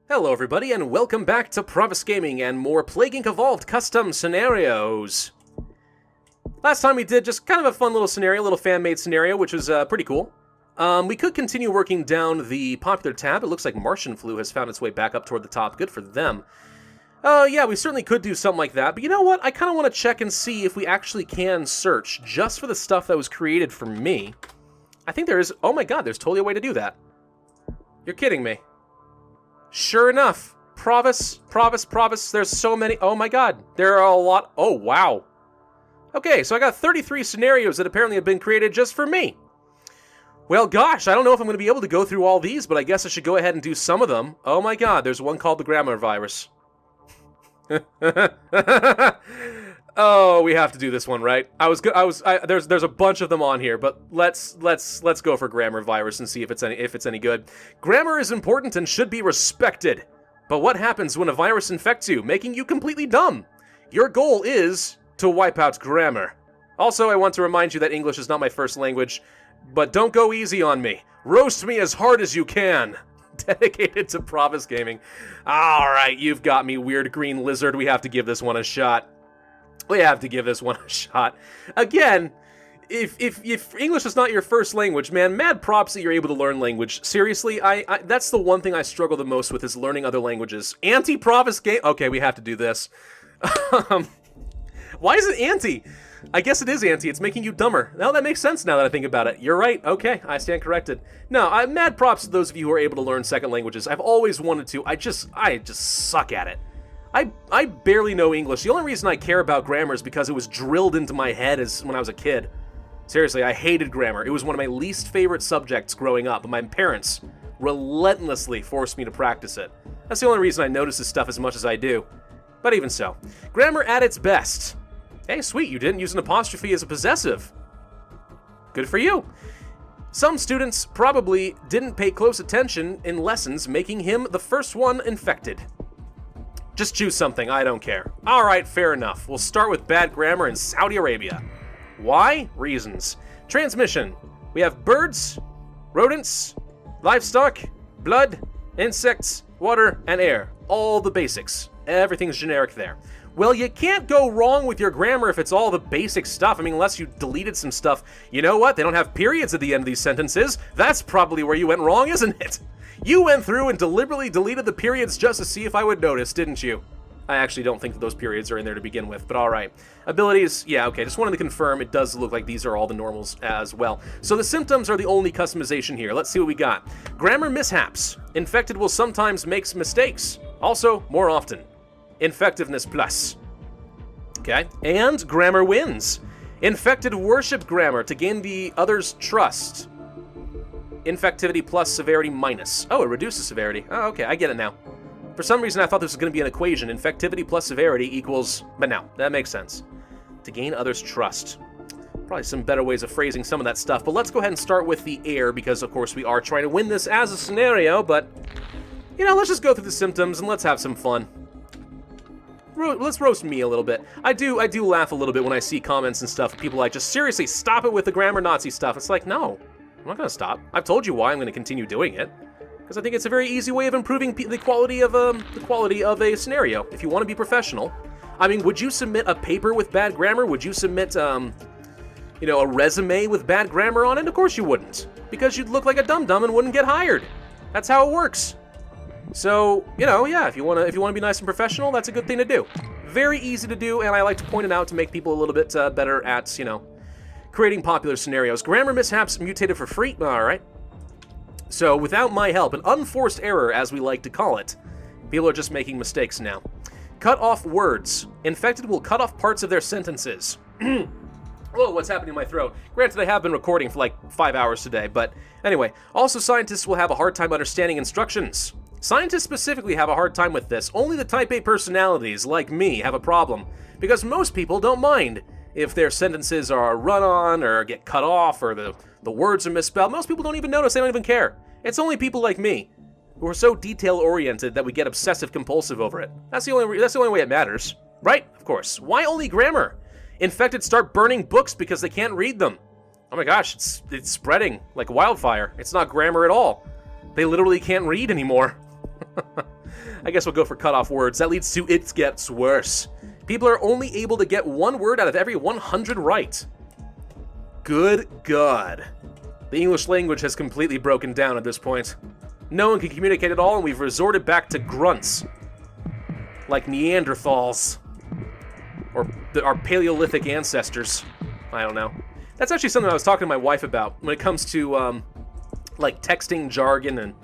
Hello everybody, and welcome back to Pravus Gaming and more Plague Inc. Evolved custom scenarios. Last time we did just kind of a fun little scenario, a little fan-made scenario, which was pretty cool. We could continue working down the popular tab. It looks like Martian Flu has found its way back up toward the top. Good for them. Yeah, we certainly could do something like that, but you know what? I kind of want to check and see if we actually can search just for the stuff that was created for me. I think there is... Oh my god, there's totally a way to do that. You're kidding me. Sure enough, Pravus, there's so many. Oh my god, there are a lot. Oh, wow. Okay, so I got 33 scenarios that apparently have been created just for me. Well, gosh, I don't know if I'm going to be able to go through all these, but I guess I should go ahead and do some of them. Oh my god, there's one called the grammar virus. Oh, we have to do this one, right? There's a bunch of them on here, but let's go for grammar virus and see if it's any good. Grammar is important and should be respected. But what happens when a virus infects you, making you completely dumb? Your goal is to wipe out grammar. Also, I want to remind you that English is not my first language, but don't go easy on me. Roast me as hard as you can. Dedicated to Pravus Gaming. Alright, you've got me, weird green lizard. We have to give this one a shot. We have to give this one a shot. Again, if English is not your first language, man, mad props that you're able to learn language. Seriously, that's the one thing I struggle the most with is learning other languages. Anti-Pravus game... Okay, we have to do this. Why is it anti? I guess it is anti. It's making you dumber. Now that makes sense now that I think about it. You're right. Okay, I stand corrected. No, mad props to those of you who are able to learn second languages. I've always wanted to. I just suck at it. I barely know English. The only reason I care about grammar is because it was drilled into my head when I was a kid. Seriously, I hated grammar. It was one of my least favorite subjects growing up, but my parents relentlessly forced me to practice it. That's the only reason I notice this stuff as much as I do. But even so, grammar at its best. Hey, sweet, you didn't use an apostrophe as a possessive. Good for you. Some students probably didn't pay close attention in lessons, making him the first one infected. Just choose something, I don't care. Alright, fair enough. We'll start with bad grammar in Saudi Arabia. Why? Reasons. Transmission. We have birds, rodents, livestock, blood, insects, water, and air. All the basics. Everything's generic there. Well, you can't go wrong with your grammar if it's all the basic stuff. I mean, unless you deleted some stuff. You know what? They don't have periods at the end of these sentences. That's probably where you went wrong, isn't it? You went through and deliberately deleted the periods just to see if I would notice, didn't you? I actually don't think that those periods are in there to begin with, but alright. Abilities, yeah, okay, just wanted to confirm it does look like these are all the normals as well. So the symptoms are the only customization here. Let's see what we got. Grammar mishaps. Infected will sometimes make mistakes. Also, more often. Infectiveness plus. Okay, and grammar wins. Infected worship grammar to gain the other's trust. Infectivity plus severity minus. Oh, it reduces severity. Oh, okay, I get it now. For some reason, I thought this was going to be an equation. Infectivity plus severity equals... But no, that makes sense. To gain others' trust. Probably some better ways of phrasing some of that stuff. But let's go ahead and start with the air, because, of course, we are trying to win this as a scenario. But, you know, let's just go through the symptoms and let's have some fun. Let's roast me a little bit. I do laugh a little bit when I see comments and stuff. People like, just seriously, stop it with the grammar Nazi stuff. It's like, no. I'm not going to stop. I've told you why I'm going to continue doing it. Because I think it's a very easy way of improving the quality of a scenario. If you want to be professional. I mean, would you submit a paper with bad grammar? Would you submit, you know, a resume with bad grammar on it? Of course you wouldn't. Because you'd look like a dum-dum and wouldn't get hired. That's how it works. So, you know, yeah, if you want to be nice and professional, that's a good thing to do. Very easy to do, and I like to point it out to make people a little bit better at, you know, creating popular scenarios. Grammar mishaps mutated for free. All right. So, without my help, an unforced error, as we like to call it. People are just making mistakes now. Cut off words. Infected will cut off parts of their sentences. Whoa, what's happening in my throat? Granted, I have been recording for like 5 hours today, but anyway. Also, scientists will have a hard time understanding instructions. Scientists specifically have a hard time with this. Only the Type A personalities, like me, have a problem. Because most people don't mind if their sentences are run on, or get cut off, or the words are misspelled. Most people don't even notice, they don't even care. It's only people like me, who are so detail-oriented that we get obsessive-compulsive over it. That's the only way it matters. Right? Of course. Why only grammar? Infected start burning books because they can't read them. Oh my gosh, it's spreading like wildfire. It's not grammar at all. They literally can't read anymore. I guess we'll go for cut-off words. That leads to it gets worse. People are only able to get one word out of every 100 right. Good God. The English language has completely broken down at this point. No one can communicate at all, and we've resorted back to grunts. Like Neanderthals. Or our Paleolithic ancestors. I don't know. That's actually something I was talking to my wife about when it comes to, like, texting jargon and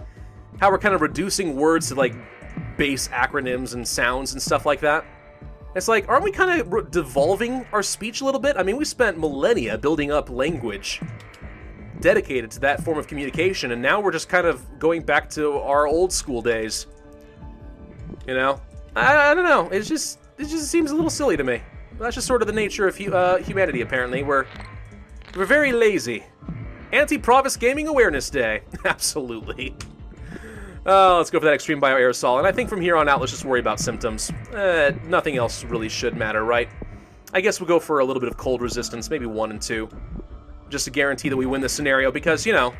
how we're kind of reducing words to, like, base acronyms and sounds and stuff like that. It's like, aren't we kind of devolving our speech a little bit? I mean, we spent millennia building up language dedicated to that form of communication, and now we're just kind of going back to our old school days. You know? I don't know. It just seems a little silly to me. That's just sort of the nature of humanity, apparently. We're very lazy. Anti-Pravus Gaming Awareness Day. Absolutely. Let's go for that extreme bioaerosol, and I think from here on out, let's just worry about symptoms. Nothing else really should matter, right? I guess we'll go for a little bit of cold resistance, maybe 1 and 2, just to guarantee that we win this scenario, because, you know,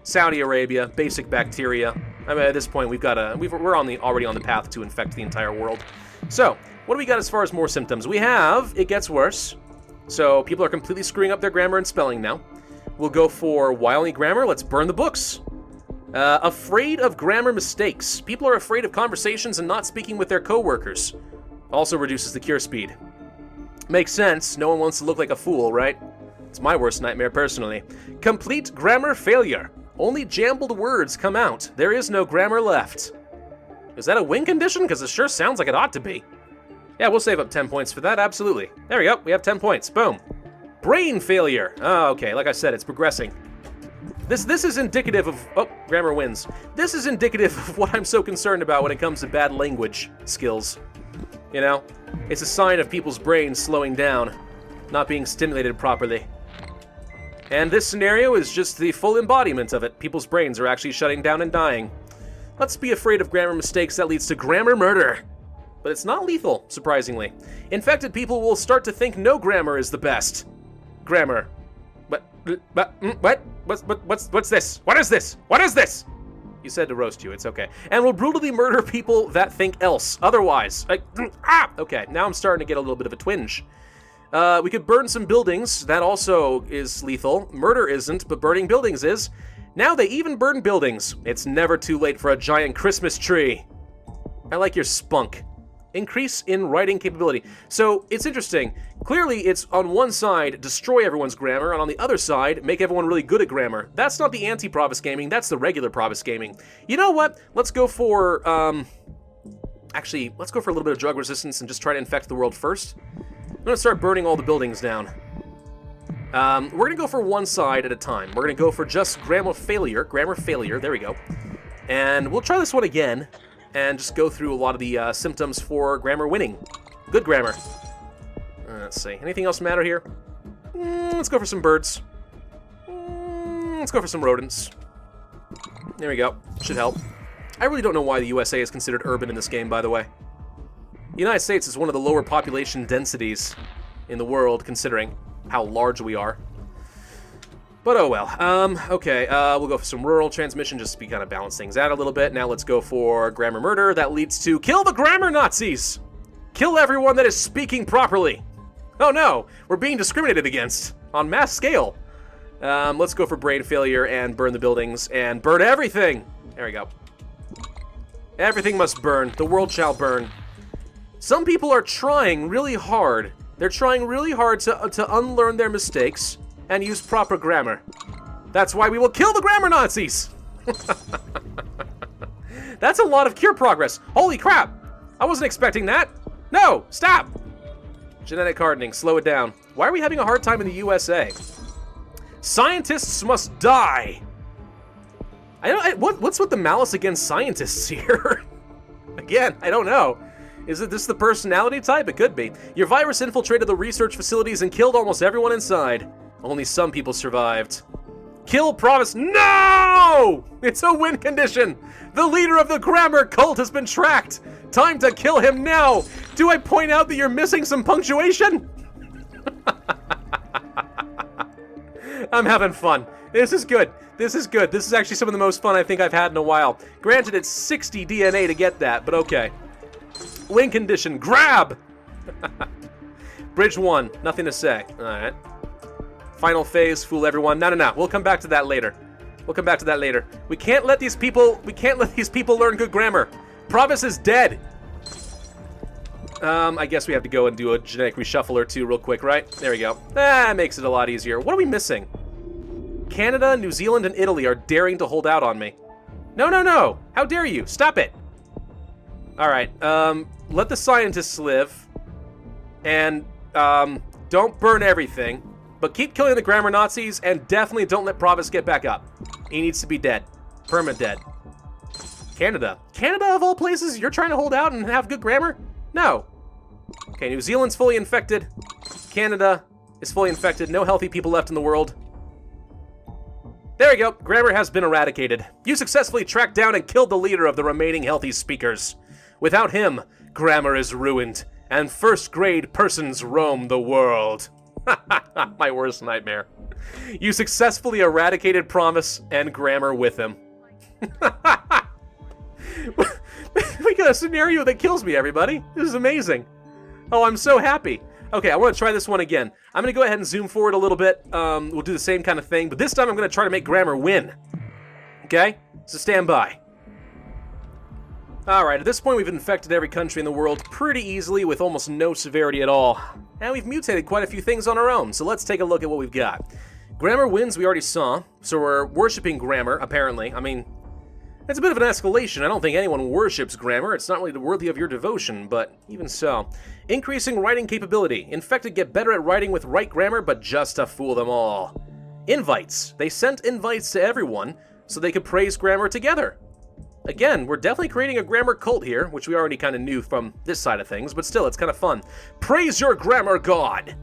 Saudi Arabia, basic bacteria. I mean, at this point, we're already on the path to infect the entire world. So, what do we got as far as more symptoms? We have, it gets worse. So, people are completely screwing up their grammar and spelling now. We'll go for wily grammar. Let's burn the books. Afraid of grammar mistakes. People are afraid of conversations and not speaking with their coworkers. Also reduces the cure speed. Makes sense. No one wants to look like a fool, right? It's my worst nightmare, personally. Complete grammar failure. Only jumbled words come out. There is no grammar left. Is that a win condition? Because it sure sounds like it ought to be. Yeah, we'll save up 10 points for that, absolutely. There we go, we have 10 points, boom. Brain failure. Oh, okay, like I said, it's progressing. This is indicative of, oh, grammar wins. This is indicative of what I'm so concerned about when it comes to bad language skills. You know, it's a sign of people's brains slowing down, not being stimulated properly. And this scenario is just the full embodiment of it. People's brains are actually shutting down and dying. Let's be afraid of grammar mistakes. That leads to grammar murder. But it's not lethal, surprisingly. Infected people will start to think no grammar is the best. Grammar. What? What's this? What is this? What is this? You said to roast you, it's okay. And will brutally murder people that think else. Otherwise. Okay, now I'm starting to get a little bit of a twinge. We could burn some buildings. That also is lethal. Murder isn't, but burning buildings is. Now they even burn buildings. It's never too late for a giant Christmas tree. I like your spunk. Increase in writing capability. So, it's interesting. Clearly, it's on one side, destroy everyone's grammar, and on the other side, make everyone really good at grammar. That's not the anti-Pravus gaming, that's the regular Pravus gaming. You know what? Let's go for, actually, let's go for a little bit of drug resistance and just try to infect the world first. I'm gonna start burning all the buildings down. We're gonna go for one side at a time. We're gonna go for just grammar failure, there we go. And we'll try this one again, and just go through a lot of the symptoms for grammar winning. Good grammar. Let's see, anything else matter here? Let's go for some birds. Let's go for some rodents. There we go, should help. I really don't know why the USA is considered urban in this game, by the way. The United States is one of the lower population densities in the world, considering how large we are. But oh well. Okay, we'll go for some rural transmission just to kind of balance things out a little bit. Now let's go for grammar murder. That leads to kill the grammar Nazis! Kill everyone that is speaking properly! Oh no, we're being discriminated against on mass scale. Let's go for brain failure and burn the buildings and burn everything! There we go. Everything must burn. The world shall burn. Some people are trying really hard. They're trying really hard to unlearn their mistakes and use proper grammar. That's why we will kill the grammar Nazis! That's a lot of cure progress. Holy crap! I wasn't expecting that. No, stop! Genetic hardening, slow it down. Why are we having a hard time in the USA? Scientists must die! What's with the malice against scientists here? Again, I don't know. Is it this the personality type? It could be. Your virus infiltrated the research facilities and killed almost everyone inside. Only some people survived. Kill Pravus. No! It's a win condition. The leader of the grammar cult has been tracked. Time to kill him now. Do I point out that you're missing some punctuation? I'm having fun. This is good. This is good. This is actually some of the most fun I think I've had in a while. Granted, it's 60 DNA to get that, but okay. Win condition. Grab! Bridge 1. Nothing to say. Alright. Final phase. Fool everyone. No. We'll come back to that later. We'll come back to that later. We can't let these people learn good grammar. Pravus is dead. I guess we have to go and do a genetic reshuffle or two real quick, right? There we go. That makes it a lot easier. What are we missing? Canada, New Zealand, and Italy are daring to hold out on me. No. How dare you? Stop it. All right. Let the scientists live. And, don't burn everything. But keep killing the grammar Nazis, and definitely don't let Pravus get back up. He needs to be dead. Perma dead. Canada. Canada, of all places, you're trying to hold out and have good grammar? No. Okay, New Zealand's fully infected. Canada is fully infected. No healthy people left in the world. There we go. Grammar has been eradicated. You successfully tracked down and killed the leader of the remaining healthy speakers. Without him, grammar is ruined, and first-grade persons roam the world. My worst nightmare. You successfully eradicated Pravus and grammar with him. We got a scenario that kills me, everybody. This is amazing. Oh, I'm so happy. Okay, I want to try this one again. I'm going to go ahead and zoom forward a little bit. We'll do the same kind of thing, but this time I'm going to try to make grammar win. Okay? So stand by. Alright, at this point we've infected every country in the world pretty easily with almost no severity at all. And we've mutated quite a few things on our own, so let's take a look at what we've got. Grammar wins we already saw, so we're worshipping grammar, apparently. I mean, it's a bit of an escalation. I don't think anyone worships grammar. It's not really worthy of your devotion, but even so. Increasing writing capability. Infected get better at writing with right grammar, but just to fool them all. Invites. They sent invites to everyone so they could praise grammar together. Again, we're definitely creating a grammar cult here, which we already kind of knew from this side of things, but still, it's kind of fun. Praise your grammar god!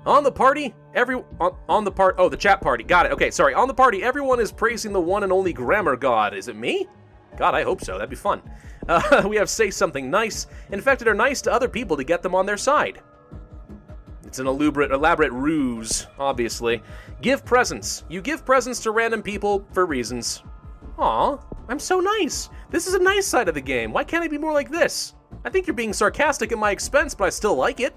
On the party, the chat party, got it, okay, sorry. On the party, everyone is praising the one and only grammar god. Is it me? God, I hope so, that'd be fun. We have say something nice. Infected are nice to other people to get them on their side. It's an elaborate ruse, obviously. Give presents. You give presents to random people for reasons. Aw, I'm so nice. This is a nice side of the game. Why can't I be more like this? I think you're being sarcastic at my expense, but I still like it.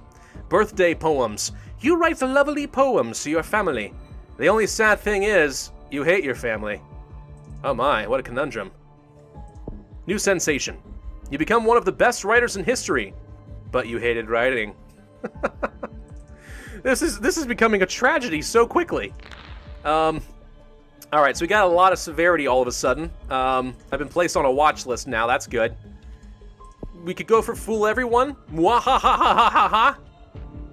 Birthday poems. You write the lovely poems to your family. The only sad thing is, you hate your family. Oh my, what a conundrum. New sensation. You become one of the best writers in history, but you hated writing. This is becoming a tragedy so quickly. Alright, so we got a lot of severity all of a sudden. I've been placed on a watch list now, that's good. We could go for fool everyone. Mwahahahahaha.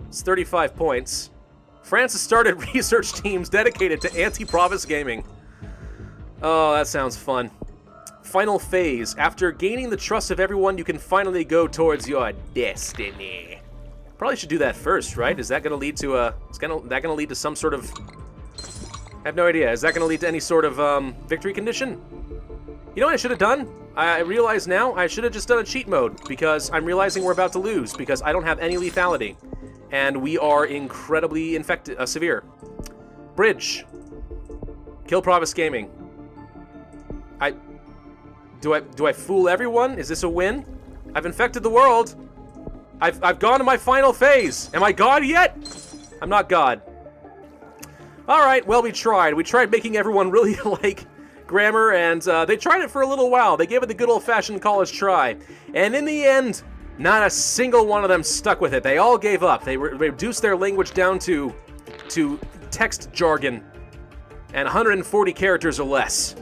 It's 35 points. France has started research teams dedicated to anti-Pravus gaming. Oh, that sounds fun. Final phase. After gaining the trust of everyone, you can finally go towards your destiny. Probably should do that first, right? Is that going to lead to that going to lead to some sort of... I have no idea. Is that going to lead to any sort of victory condition? You know what I should have done? I realize now I should have just done a cheat mode because I'm realizing we're about to lose because I don't have any lethality. And we are incredibly infected, severe. Bridge. Kill Pravus Gaming. Do I fool everyone? Is this a win? I've infected the world. I've gone to my final phase. Am I God yet? I'm not God. Alright, well, we tried. We tried making everyone really like grammar, and they tried it for a little while. They gave it the good old-fashioned college try. And in the end, not a single one of them stuck with it. They all gave up. They reduced their language down to text jargon and 140 characters or less.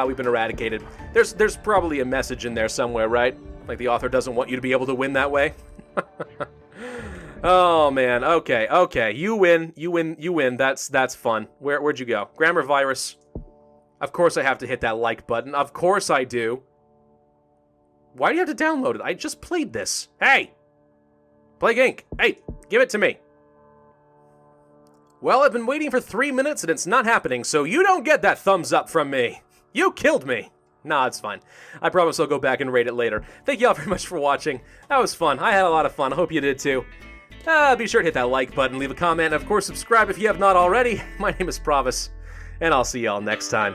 We've been eradicated. There's probably a message in there somewhere, right? Like the author doesn't want you to be able to win that way. Oh man, okay. You win. That's fun. Where'd you go? Grammar virus. Of course I have to hit that like button. Of course I do. Why do you have to download it? I just played this. Hey! Plague Inc. Hey, give it to me. Well, I've been waiting for 3 minutes and it's not happening, so you don't get that thumbs up from me. You killed me. Nah, it's fine. I promise I'll go back and rate it later. Thank you all very much for watching. That was fun. I had a lot of fun. I hope you did too. Be sure to hit that like button, leave a comment, and of course subscribe if you have not already. My name is Pravus, and I'll see y'all next time.